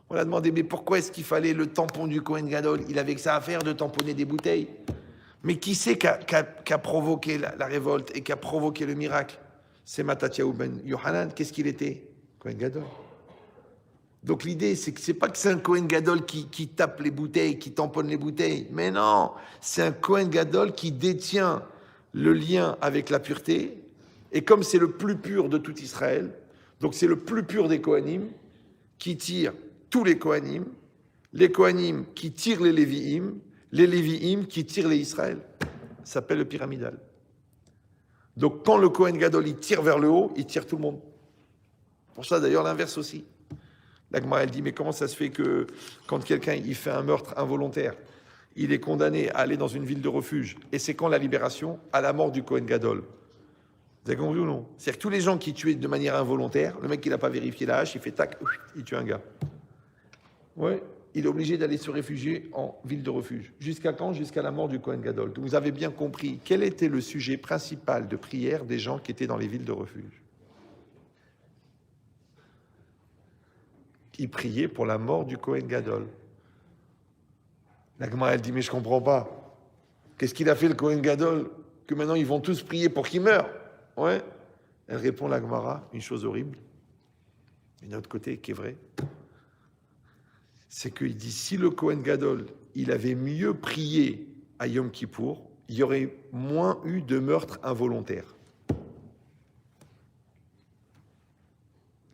On a demandé, mais pourquoi est-ce qu'il fallait le tampon du Kohen Gadol? Il avait que ça à faire de tamponner des bouteilles. Mais qui c'est qui a provoqué la révolte et qui a provoqué le miracle? C'est Matthieu ben Yohanan. Qu'est-ce qu'il était? Kohen Gadol. Donc l'idée, c'est que c'est pas que c'est un Kohen Gadol qui tape les bouteilles, qui tamponne les bouteilles. Mais non, c'est un Kohen Gadol qui détient le lien avec la pureté. Et comme c'est le plus pur de tout Israël, donc c'est le plus pur des Kohanim, qui tire tous les Kohanim qui tirent les Lévi'im qui tirent les Israël. Ça s'appelle le pyramidal. Donc quand le Kohen Gadol il tire vers le haut, il tire tout le monde. Pour ça d'ailleurs l'inverse aussi. La Gemara elle dit mais comment ça se fait que quand quelqu'un il fait un meurtre involontaire, il est condamné à aller dans une ville de refuge et c'est quand la libération? À la mort du Kohen Gadol. Vous avez compris ou non? C'est-à-dire que tous les gens qui tuaient de manière involontaire, le mec il n'a pas vérifié la hache, il fait tac, il tue un gars. Ouais, il est obligé d'aller se réfugier en ville de refuge. Jusqu'à quand? Jusqu'à la mort du Kohen Gadol. Donc vous avez bien compris quel était le sujet principal de prière des gens qui étaient dans les villes de refuge. Ils priaient pour la mort du Kohen Gadol. La Gemara elle dit mais je comprends pas. Qu'est-ce qu'il a fait le Kohen Gadol que maintenant ils vont tous prier pour qu'il meure? Ouais. Elle répond la Gemara une chose horrible. Et d'un autre côté qui est vrai. C'est qu'il dit, si le Kohen Gadol, il avait mieux prié à Yom Kippour, il y aurait moins eu de meurtres involontaires.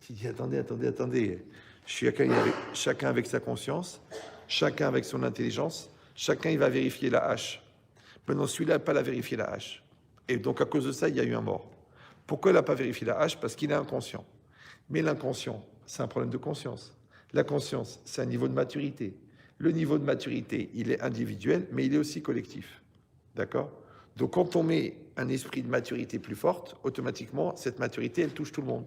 Il dit, attendez. Chacun avec sa conscience, chacun avec son intelligence, chacun il va vérifier la hache. Maintenant, celui-là n'a pas vérifié la hache. Et donc, à cause de ça, il y a eu un mort. Pourquoi il n'a pas vérifié la hache? Parce qu'il est inconscient. Mais l'inconscient, c'est un problème de conscience. La conscience, c'est un niveau de maturité. Le niveau de maturité, il est individuel, mais il est aussi collectif. D'accord? Donc, quand on met un esprit de maturité plus forte, automatiquement, cette maturité, elle touche tout le monde.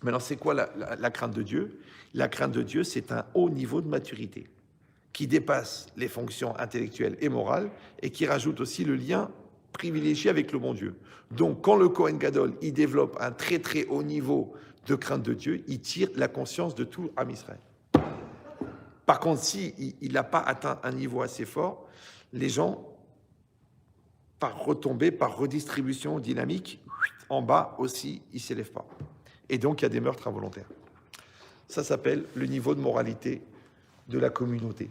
Maintenant, c'est quoi la crainte de Dieu? La crainte de Dieu, c'est un haut niveau de maturité qui dépasse les fonctions intellectuelles et morales et qui rajoute aussi le lien privilégié avec le bon Dieu. Donc, quand le Kohen Gadol, il développe un très très haut niveau de crainte de Dieu, il tire la conscience de tout Am Israël. Par contre, si il n'a pas atteint un niveau assez fort, les gens, par retombée, par redistribution dynamique, en bas aussi, ils ne s'élèvent pas. Et donc, il y a des meurtres involontaires. Ça s'appelle le niveau de moralité de la communauté.